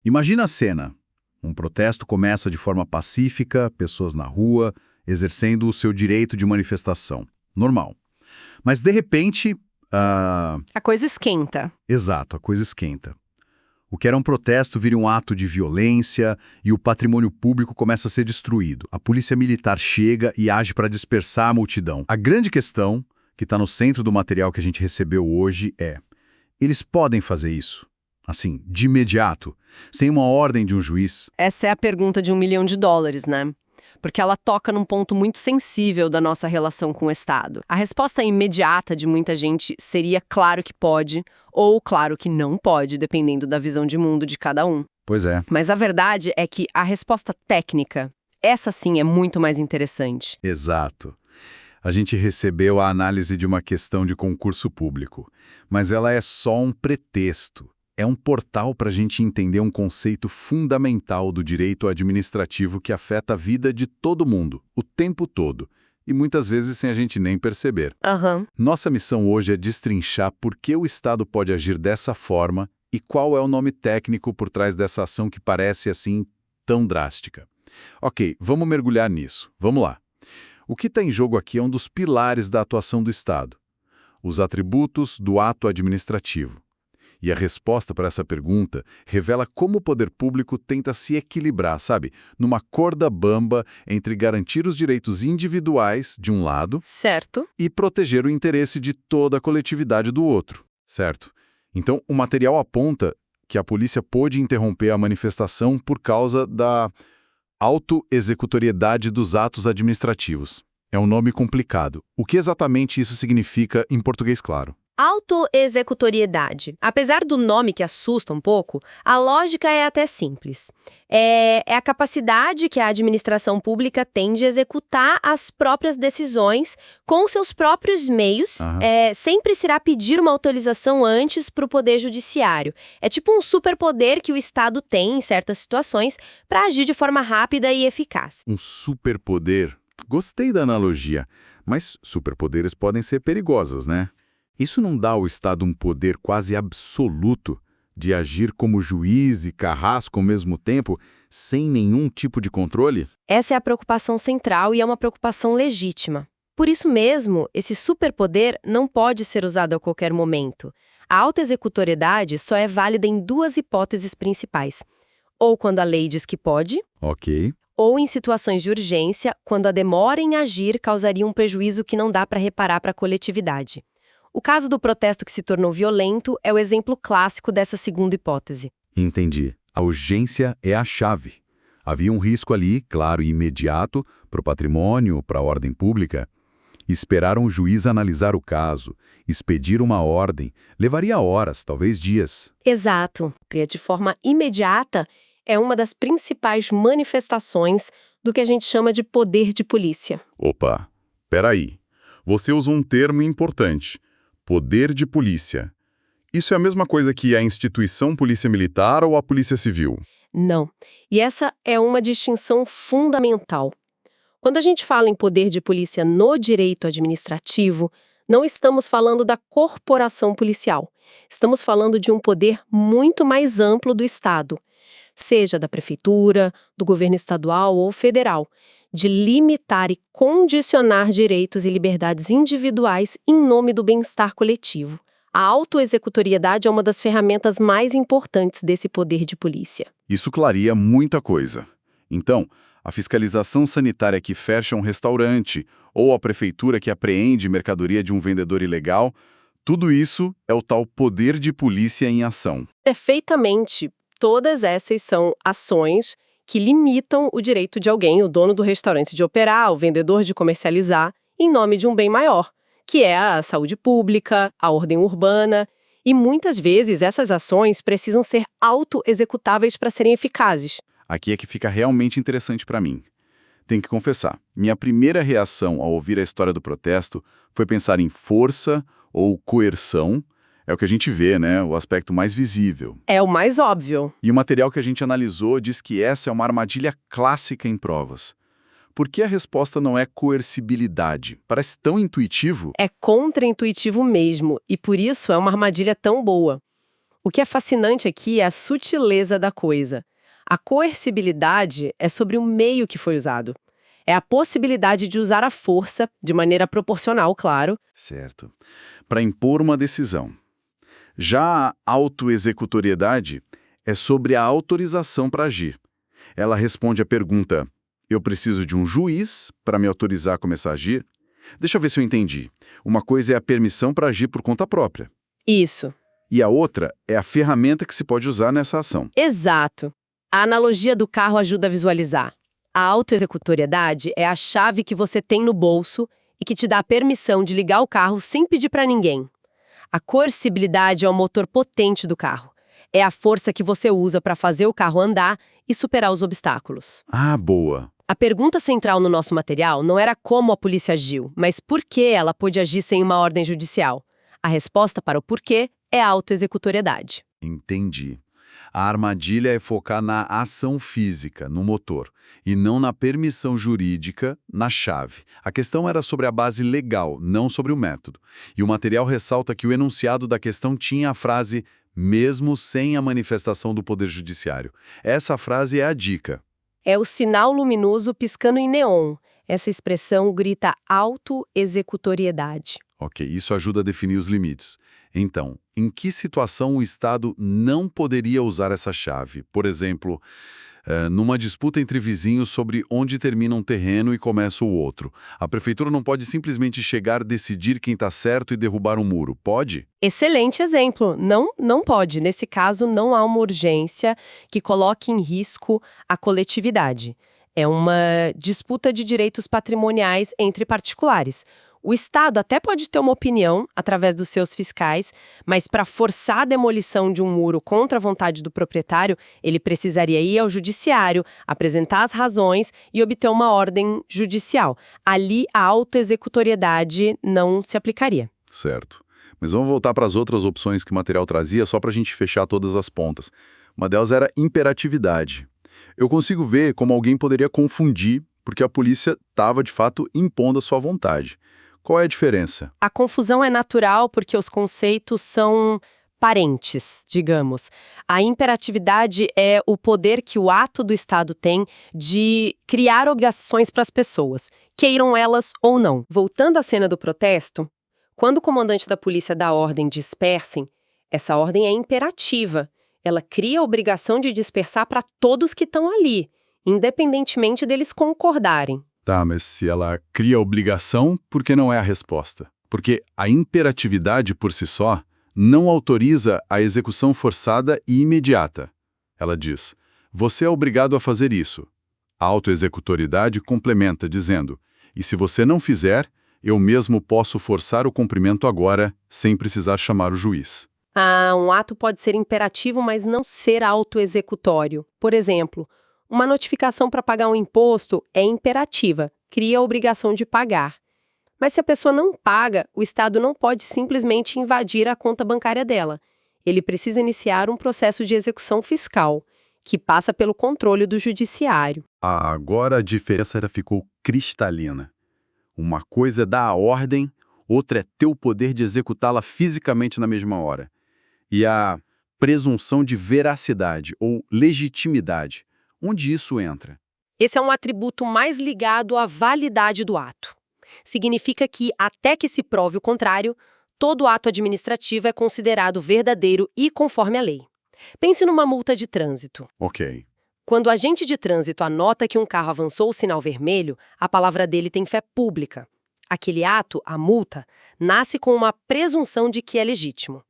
Imagina a cena. Um protesto começa de forma pacífica, pessoas na rua, exercendo o seu direito de manifestação. Normal. Mas, de repente, A coisa esquenta. exato, a coisa esquenta. O que era um protesto vira um ato de violência e o patrimônio público começa a ser destruído. A polícia militar chega e age para dispersar a multidão. A grande questão, que está no centro do material que a gente recebeu hoje, é: eles podem fazer isso? Assim, de imediato, sem uma ordem de um juiz? Essa é a pergunta de $1 milhão, né? Porque ela toca num ponto muito sensível da nossa relação com o Estado. A resposta imediata de muita gente seria claro que pode, ou claro que não pode, dependendo da visão de mundo de cada um. Pois é. Mas a verdade é que a resposta técnica, essa sim é muito mais interessante. Exato. A gente recebeu a análise de uma questão de concurso público, mas ela é só um pretexto. É um portal para a gente entender um conceito fundamental do direito administrativo que afeta a vida de todo mundo, o tempo todo, e muitas vezes sem a gente nem perceber. Nossa missão hoje é destrinchar por que o Estado pode agir dessa forma e qual é o nome técnico por trás dessa ação que parece, assim, tão drástica. Ok, vamos mergulhar nisso. Vamos lá. O que está em jogo aqui é um dos pilares da atuação do Estado: os atributos do ato administrativo. E a resposta para essa pergunta revela como o poder público tenta se equilibrar, sabe, numa corda bamba entre garantir os direitos individuais, de um lado, Certo. e proteger o interesse de toda a coletividade do outro, certo? Então, o material aponta que a polícia pôde interromper a manifestação por causa da autoexecutoriedade dos atos administrativos. É um nome complicado. O que exatamente isso significa em português claro? Autoexecutoriedade. Apesar do nome que assusta um pouco, a lógica é até simples. É a capacidade que a administração pública tem de executar as próprias decisões com seus próprios meios, sem precisar pedir uma autorização antes para o Poder Judiciário. É tipo um superpoder que o Estado tem em certas situações para agir de forma rápida e eficaz. Um superpoder? Gostei da analogia, mas superpoderes podem ser perigosos, né? Isso não dá ao Estado um poder quase absoluto de agir como juiz e carrasco ao mesmo tempo, sem nenhum tipo de controle? Essa é a preocupação central e é uma preocupação legítima. Por isso mesmo, esse superpoder não pode ser usado a qualquer momento. A autoexecutoriedade só é válida em duas hipóteses principais: ou quando a lei diz que pode, Ok. ou em situações de urgência, quando a demora em agir causaria um prejuízo que não dá para reparar para a coletividade. O caso do protesto que se tornou violento é o exemplo clássico dessa segunda hipótese. Entendi. A urgência é a chave. Havia um risco ali, claro e imediato, para o patrimônio, para a ordem pública. Esperar um juiz analisar o caso, expedir uma ordem, levaria horas, talvez dias. Exato. De forma imediata, é uma das principais manifestações do que a gente chama de poder de polícia. Opa, peraí. Você usa um termo importante: poder de polícia. Isso é a mesma coisa que a instituição Polícia Militar ou a Polícia Civil? Não. E essa é uma distinção fundamental. Quando a gente fala em poder de polícia no direito administrativo, não estamos falando da corporação policial. Estamos falando de um poder muito mais amplo do Estado, seja da prefeitura, do governo estadual ou federal, de limitar e condicionar direitos e liberdades individuais em nome do bem-estar coletivo. A autoexecutoriedade é uma das ferramentas mais importantes desse poder de polícia. Isso clareia muita coisa. Então, a fiscalização sanitária que fecha um restaurante ou a prefeitura que apreende mercadoria de um vendedor ilegal, tudo isso é o tal poder de polícia em ação. Perfeitamente. Todas essas são ações que limitam o direito de alguém, o dono do restaurante, de operar, o vendedor de comercializar, em nome de um bem maior, que é a saúde pública, a ordem urbana. E muitas vezes essas ações precisam ser autoexecutáveis para serem eficazes. Aqui é que fica realmente interessante para mim. Tenho que confessar, minha primeira reação ao ouvir a história do protesto foi pensar em força ou coerção. É o que a gente vê, né? O aspecto mais visível. É o mais óbvio. E o material que a gente analisou diz que essa é uma armadilha clássica em provas. Por que a resposta não é coercibilidade? Parece tão intuitivo. É contraintuitivo mesmo, e por isso é uma armadilha tão boa. O que é fascinante aqui é a sutileza da coisa. A coercibilidade é sobre o meio que foi usado. É a possibilidade de usar a força, de maneira proporcional, claro. Certo. Para impor uma decisão. Já a autoexecutoriedade é sobre a autorização para agir. Ela responde à pergunta: eu preciso de um juiz para me autorizar a começar a agir? Deixa eu ver se eu entendi. Uma coisa é a permissão para agir por conta própria. Isso. E a outra é a ferramenta que se pode usar nessa ação. Exato. A analogia do carro ajuda a visualizar. A autoexecutoriedade é a chave que você tem no bolso e que te dá a permissão de ligar o carro sem pedir para ninguém. A coercibilidade é o motor potente do carro. É a força que você usa para fazer o carro andar e superar os obstáculos. Ah, boa. A pergunta central no nosso material não era como a polícia agiu, mas por que ela pôde agir sem uma ordem judicial. A resposta para o porquê é a autoexecutoriedade. Entendi. A armadilha é focar na ação física, no motor, e não na permissão jurídica, na chave. A questão era sobre a base legal, não sobre o método. E o material ressalta que o enunciado da questão tinha a frase "mesmo sem a manifestação do Poder Judiciário". Essa frase é a dica. É o sinal luminoso piscando em neon. Essa expressão grita autoexecutoriedade. Ok, isso ajuda a definir os limites. Então, em que situação o Estado não poderia usar essa chave? Por exemplo, numa disputa entre vizinhos sobre onde termina um terreno e começa o outro. A prefeitura não pode simplesmente chegar, decidir quem está certo e derrubar um muro, pode? Excelente exemplo. Não pode. Nesse caso, não há uma urgência que coloque em risco a coletividade. É uma disputa de direitos patrimoniais entre particulares. O Estado até pode ter uma opinião, através dos seus fiscais, mas para forçar a demolição de um muro contra a vontade do proprietário, ele precisaria ir ao judiciário, apresentar as razões e obter uma ordem judicial. Ali, a autoexecutoriedade não se aplicaria. Certo. Mas vamos voltar para as outras opções que o material trazia, só para a gente fechar todas as pontas. Uma delas era imperatividade. Eu consigo ver como alguém poderia confundir, porque a polícia estava, de fato, impondo a sua vontade. Qual é a diferença? A confusão é natural porque os conceitos são parentes, digamos. A imperatividade é o poder que o ato do Estado tem de criar obrigações para as pessoas, queiram elas ou não. Voltando à cena do protesto, quando o comandante da polícia dá a ordem dispersem, essa ordem é imperativa. Ela cria a obrigação de dispersar para todos que estão ali, independentemente deles concordarem. Tá, mas se ela cria obrigação, por que não é a resposta? Porque a imperatividade por si só não autoriza a execução forçada e imediata. Ela diz: você é obrigado a fazer isso. A autoexecutoridade complementa dizendo: e se você não fizer, eu mesmo posso forçar o cumprimento agora, sem precisar chamar o juiz. Um ato pode ser imperativo, mas não ser autoexecutório. Por exemplo, uma notificação para pagar um imposto é imperativa, cria a obrigação de pagar. Mas se a pessoa não paga, o Estado não pode simplesmente invadir a conta bancária dela. Ele precisa iniciar um processo de execução fiscal, que passa pelo controle do judiciário. Agora a diferença ficou cristalina. Uma coisa é dar a ordem, outra é ter o poder de executá-la fisicamente na mesma hora. E a presunção de veracidade ou legitimidade, onde isso entra? Esse é um atributo mais ligado à validade do ato. Significa que, até que se prove o contrário, todo ato administrativo é considerado verdadeiro e conforme a lei. Pense numa multa de trânsito. Ok. Quando o agente de trânsito anota que um carro avançou o sinal vermelho, a palavra dele tem fé pública. Aquele ato, a multa, nasce com uma presunção de que é legítimo.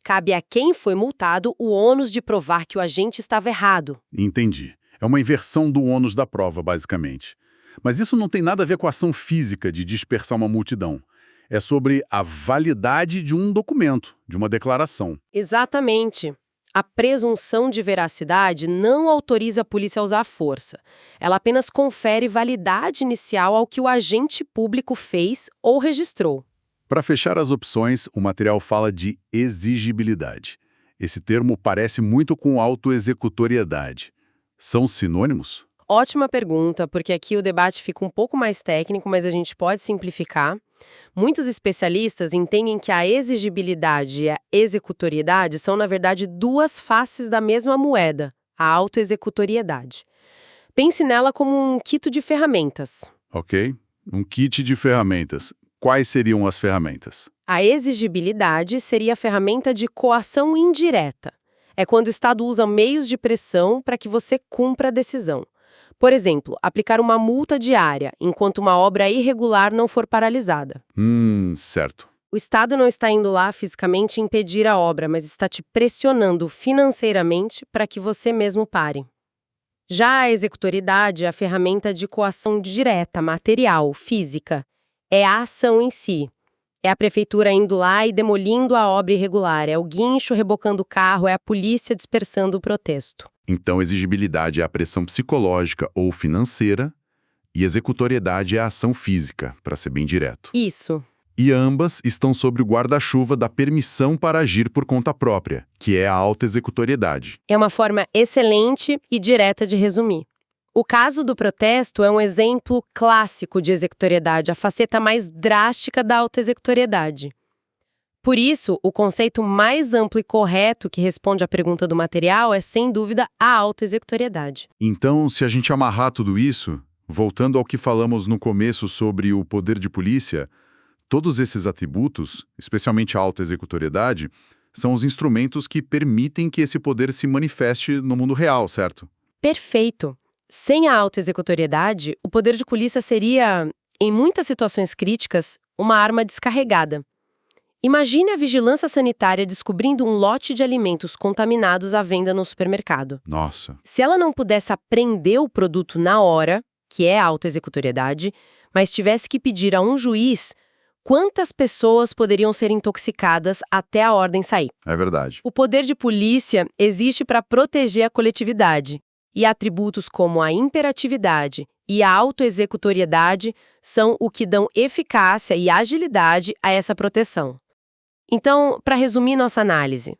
Cabe a quem foi multado o ônus de provar que o agente estava errado. Entendi. É uma inversão do ônus da prova, basicamente. Mas isso não tem nada a ver com a ação física de dispersar uma multidão. É sobre a validade de um documento, de uma declaração. Exatamente. A presunção de veracidade não autoriza a polícia a usar a força. Ela apenas confere validade inicial ao que o agente público fez ou registrou. Para fechar as opções, o material fala de exigibilidade. Esse termo parece muito com autoexecutoriedade. São sinônimos? Ótima pergunta, porque aqui o debate fica um pouco mais técnico, mas a gente pode simplificar. Muitos especialistas entendem que a exigibilidade e a executoriedade são, na verdade, duas faces da mesma moeda, a autoexecutoriedade. Pense nela como um kit de ferramentas. Ok. Um kit de ferramentas. Quais seriam as ferramentas? A exigibilidade seria a ferramenta de coação indireta. É quando o Estado usa meios de pressão para que você cumpra a decisão. Por exemplo, aplicar uma multa diária enquanto uma obra irregular não for paralisada. Certo. O Estado não está indo lá fisicamente impedir a obra, mas está te pressionando financeiramente para que você mesmo pare. Já a executoriedade é a ferramenta de coação direta, material, física. É a ação em si. É a prefeitura indo lá e demolindo a obra irregular, é o guincho rebocando o carro, é a polícia dispersando o protesto. Então, exigibilidade é a pressão psicológica ou financeira e executoriedade é a ação física, para ser bem direto. Isso. E ambas estão sob o guarda-chuva da permissão para agir por conta própria, que é a autoexecutoriedade. É uma forma excelente e direta de resumir. O caso do protesto é um exemplo clássico de executoriedade, a faceta mais drástica da autoexecutoriedade. Por isso, o conceito mais amplo e correto que responde à pergunta do material é, sem dúvida, a autoexecutoriedade. Então, se a gente amarrar tudo isso, voltando ao que falamos no começo sobre o poder de polícia, todos esses atributos, especialmente a autoexecutoriedade, são os instrumentos que permitem que esse poder se manifeste no mundo real, certo? Perfeito. Sem a autoexecutoriedade, o poder de polícia seria, em muitas situações críticas, uma arma descarregada. Imagine a vigilância sanitária descobrindo um lote de alimentos contaminados à venda no supermercado. Nossa. Se ela não pudesse apreender o produto na hora, que é a autoexecutoriedade, mas tivesse que pedir a um juiz, quantas pessoas poderiam ser intoxicadas até a ordem sair? É verdade. O poder de polícia existe para proteger a coletividade, e atributos como a imperatividade e a autoexecutoriedade são o que dão eficácia e agilidade a essa proteção. Então, para resumir nossa análise,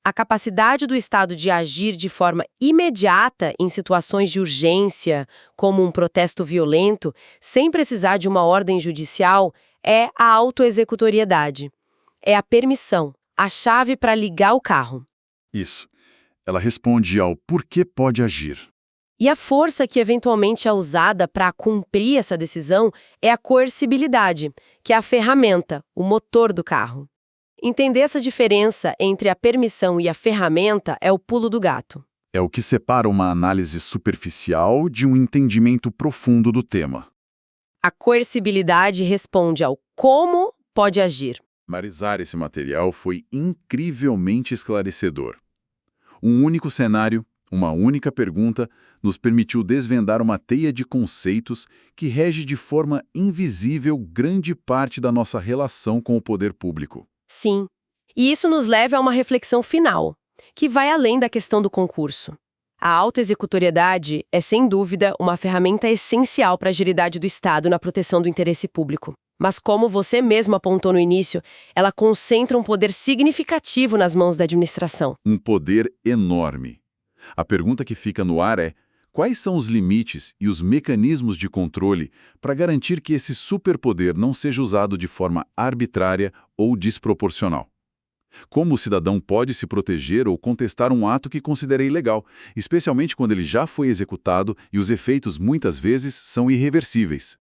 a capacidade do Estado de agir de forma imediata em situações de urgência, como um protesto violento, sem precisar de uma ordem judicial, é a autoexecutoriedade. É a permissão, a chave para ligar o carro. Isso. Ela responde ao porquê pode agir. E a força que eventualmente é usada para cumprir essa decisão é a coercibilidade, que é a ferramenta, o motor do carro. Entender essa diferença entre a permissão e a ferramenta é o pulo do gato. É o que separa uma análise superficial de um entendimento profundo do tema. A coercibilidade responde ao como pode agir. Marizar esse material foi incrivelmente esclarecedor. Um único cenário, uma única pergunta, nos permitiu desvendar uma teia de conceitos que rege de forma invisível grande parte da nossa relação com o poder público. Sim. E isso nos leva a uma reflexão final, que vai além da questão do concurso. A autoexecutoriedade é, sem dúvida, uma ferramenta essencial para a agilidade do Estado na proteção do interesse público. Mas, como você mesmo apontou no início, ela concentra um poder significativo nas mãos da administração. Um poder enorme. A pergunta que fica no ar é: quais são os limites e os mecanismos de controle para garantir que esse superpoder não seja usado de forma arbitrária ou desproporcional? Como o cidadão pode se proteger ou contestar um ato que considera ilegal, especialmente quando ele já foi executado e os efeitos muitas vezes são irreversíveis?